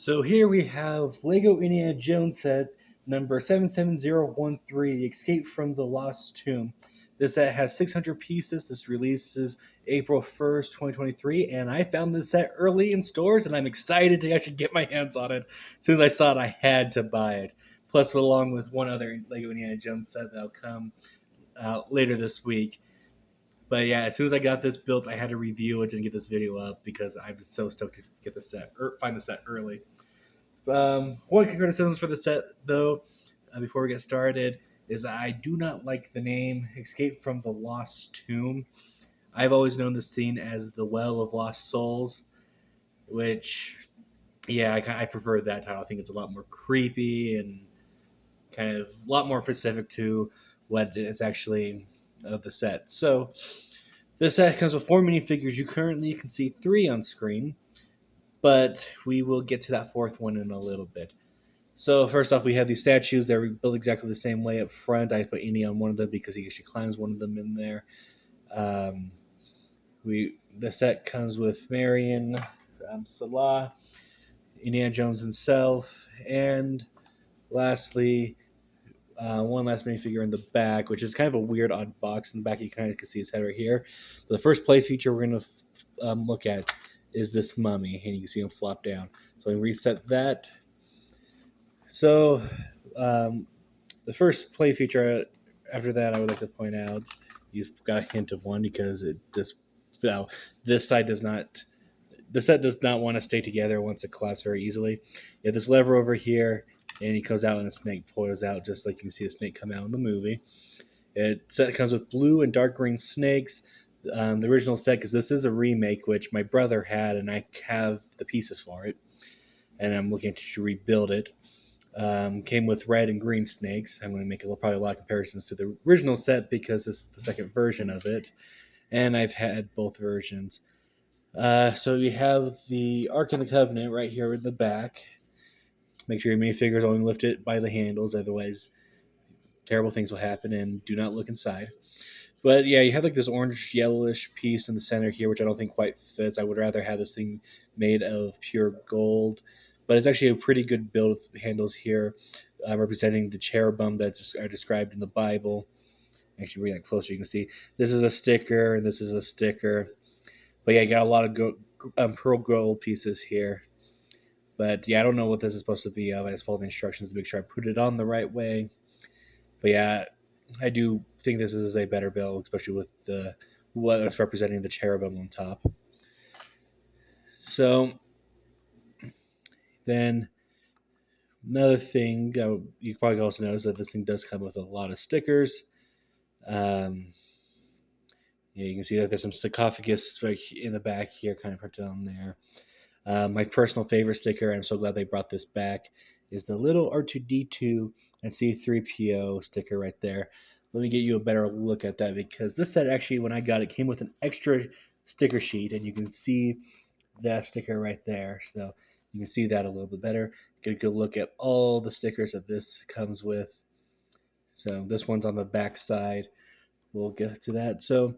So here we have Lego Indiana Jones set number 77013, The Escape from the Lost Tomb. This set has 600 pieces. This releases April 1st, 2023, and I found this set early in stores, and I'm excited to actually get my hands on it. As soon as I saw it, I had to buy it. Plus, along with one other Lego Indiana Jones set that'll come out later this week. But yeah, as soon as I got this built, I had to review it and get this video up because I'm so stoked to get the set or find the set early. One criticism for the set, though, before we get started, is that I do not like the name Escape from the Lost Tomb. I've always known this scene as the Well of Lost Souls, which, yeah, I prefer that title. I think it's a lot more creepy and kind of a lot more specific to what is actually of the set. So, this set comes with 4 minifigures. You currently can see 3 on screen, but we will get to that 4th one in a little bit. So first off, we have these statues. They're built exactly the same way up front. I put Indy on one of them because he actually climbs one of them in there. The set comes with Marion, Salah, Indiana Jones himself, and lastly, one last minifigure in the back, which is kind of a weird, odd box in the back. You kind of can see his head right here. But the first play feature we're going to look at is this mummy, and you can see him flop down. So I reset that. So the first play feature after that, I would like to point out, you've got a hint of one because it just this side does not. The set does not want to stay together once it collapses very easily. You have this lever over here, and he comes out and a snake pulls out, just like you can see a snake come out in the movie. Set comes with blue and dark green snakes. The original set, because this is a remake, which my brother had, and I have the pieces for it, and I'm looking to rebuild it. Came with red and green snakes. I'm going to make probably a lot of comparisons to the original set because it's the second version of it, and I've had both versions. So we have the Ark of the Covenant right here in the back. Make sure your minifigures only lift it by the handles, otherwise terrible things will happen, and do not look inside. But yeah, you have like this orange yellowish piece in the center here, which I don't think quite fits. I would rather have this thing made of pure gold, but it's actually a pretty good build with handles here, representing the cherubim that are described in the Bible. Actually, bring that closer, you can see this is a sticker, and this is a sticker. But yeah, you got a lot of pearl gold pieces here. But yeah, I don't know what this is supposed to be of. I just followed the instructions to make sure I put it on the right way. But yeah, I do think this is a better build, especially with what's representing the cherubim on top. So then another thing you probably also notice that this thing does come with a lot of stickers. Yeah, you can see that there's some sarcophagus right in the back here, kind of printed on there. My personal favorite sticker, and I'm so glad they brought this back, is the little R2D2 and C3PO sticker right there. Let me get you a better look at that because this set actually, when I got it, came with an extra sticker sheet, and you can see that sticker right there. So you can see that a little bit better. Get a good look at all the stickers that this comes with. So this one's on the back side. We'll get to that. So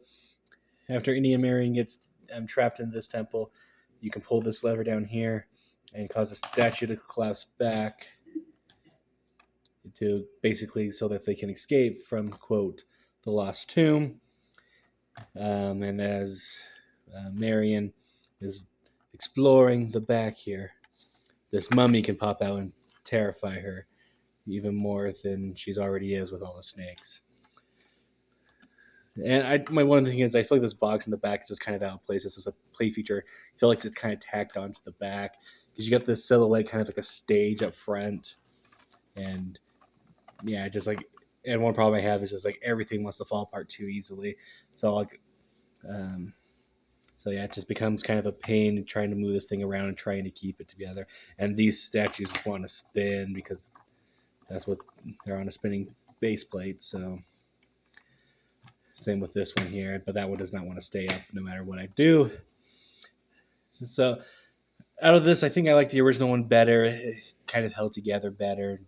after Indian Marion gets trapped in this temple, you can pull this lever down here and cause the statue to collapse back to basically so that they can escape from, quote, the lost tomb. And as Marion is exploring the back here, this mummy can pop out and terrify her even more than she's already is with all the snakes. And my one thing is I feel like this box in the back is just kind of out of place. This is a play feature. I feel like it's kind of tacked onto the back because you got this silhouette kind of like a stage up front. And yeah, just like, and one problem I have is just like everything wants to fall apart too easily. So like, so yeah, it just becomes kind of a pain trying to move this thing around and trying to keep it together. And these statues just want to spin because that's what they're on, a spinning base plate. So same with this one here, but that one does not want to stay up no matter what I do. So out of this, I think I like the original one better. It kind of held together better.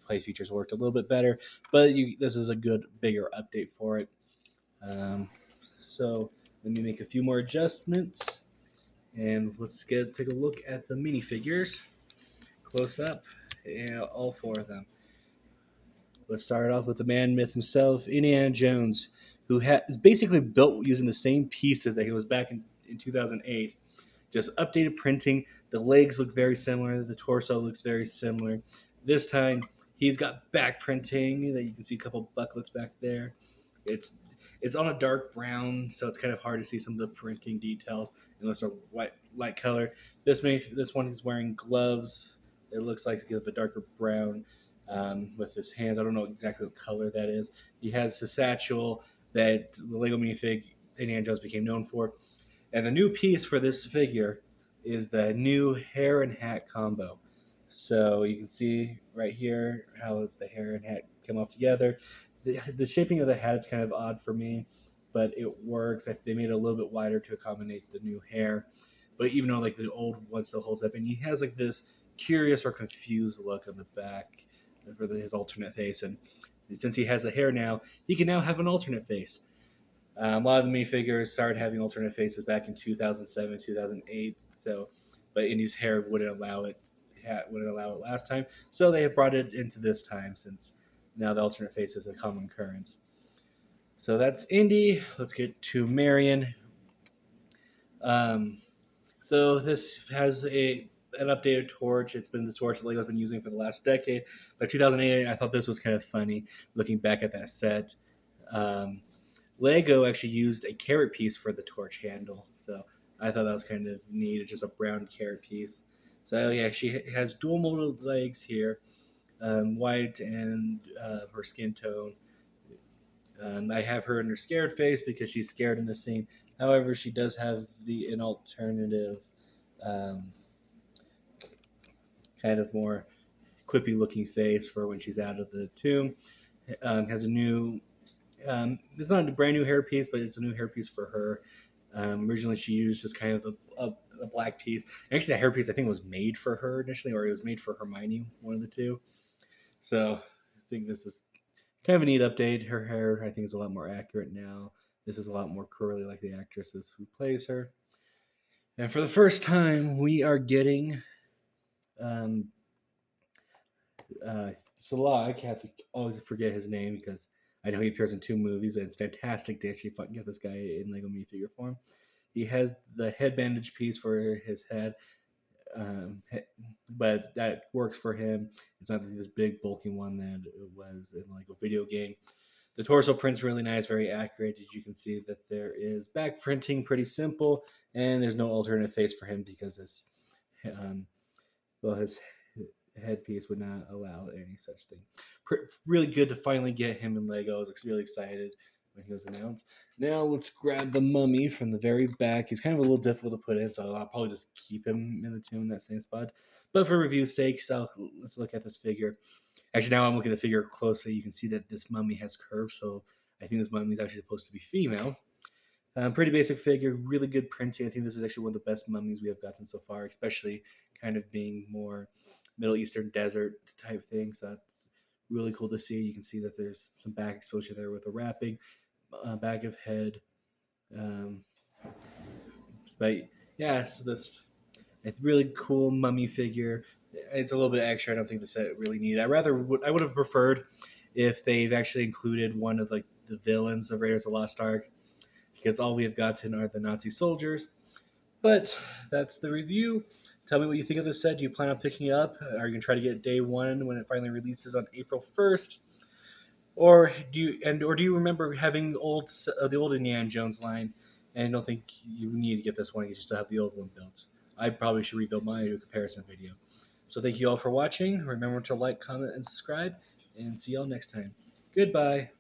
Play features worked a little bit better, but this is a good, bigger update for it. So let me make a few more adjustments, and let's take a look at the minifigures. close up. Yeah, all four of them. Let's start off with the man myth himself, Indiana Jones, who is basically built using the same pieces that he was back in 2008. Just updated printing. The legs look very similar. The torso looks very similar. This time, he's got back printing that you can see a couple bucklets back there. It's it's on a dark brown, so it's kind of hard to see some of the printing details unless they're white light color. This one is wearing gloves. It looks like it's a darker brown with his hands. I don't know exactly what color that is. He has the satchel that the Lego minifig Indiana Jones became known for. And the new piece for this figure is the new hair and hat combo. So you can see right here how the hair and hat come off together. The shaping of the hat is kind of odd for me, but it works. They made it a little bit wider to accommodate the new hair. But even though like the old one still holds up, and he has like this curious or confused look on the back for his alternate face. And since he has the hair now, he can now have an alternate face. A lot of the minifigures started having alternate faces back in 2007, 2008. So, but Indy's hair wouldn't allow it. Wouldn't allow it last time. So they have brought it into this time since now the alternate face is a common occurrence. So that's Indy. Let's get to Marion. So this has an updated torch. It's been the torch that Lego's been using for the last decade. By 2008, I thought this was kind of funny looking back at that set. Lego actually used a carrot piece for the torch handle, so I thought that was kind of neat. It's just a brown carrot piece. So yeah, she has dual molded legs here, white and her skin tone. I have her in her scared face because she's scared in the scene. However, she does have an alternative, kind of more quippy looking face for when she's out of the tomb. Has a new it's not a brand new hairpiece, but it's a new hairpiece for her. Originally, she used just kind of a black piece. Actually, that hairpiece I think was made for her initially, or it was made for Hermione, one of the two. So I think this is kind of a neat update. Her hair, I think, is a lot more accurate now. This is a lot more curly, like the actresses who plays her. And for the first time, we are getting Salah. I can't always forget his name because I know he appears in two movies, and it's fantastic to actually get this guy in Lego minifigure form. He has the head bandage piece for his head, but that works for him. It's not this big bulky one that it was in like a video game. The torso print's really nice, very accurate. As you can see that there is back printing, pretty simple, and there's no alternate face for him because his his headpiece would not allow any such thing. Really good to finally get him in Lego. I was really excited when he was announced. Now let's grab the mummy from the very back. He's kind of a little difficult to put in, so I'll probably just keep him in the tomb in that same spot. But for review's sake, let's look at this figure. Actually, now I'm looking at the figure closely. You can see that this mummy has curves, so I think this mummy is actually supposed to be female. Pretty basic figure, really good printing. I think this is actually one of the best mummies we have gotten so far, especially kind of being more Middle Eastern desert type thing. So that's really cool to see. You can see that there's some back exposure there with the wrapping, back of head. But yeah, so this a really cool mummy figure. It's a little bit extra. I don't think the set really needed. I would have preferred if they've actually included one of like the villains of Raiders of the Lost Ark, because all we have gotten are the Nazi soldiers. But that's the review. Tell me what you think of this set. Do you plan on picking it up? Are you going to try to get it day one when it finally releases on April 1st? Or do you remember having the old Indiana Jones line and don't think you need to get this one because you still have the old one built? I probably should rebuild mine and do a comparison video. So thank you all for watching. Remember to like, comment, and subscribe, and see y'all next time. Goodbye.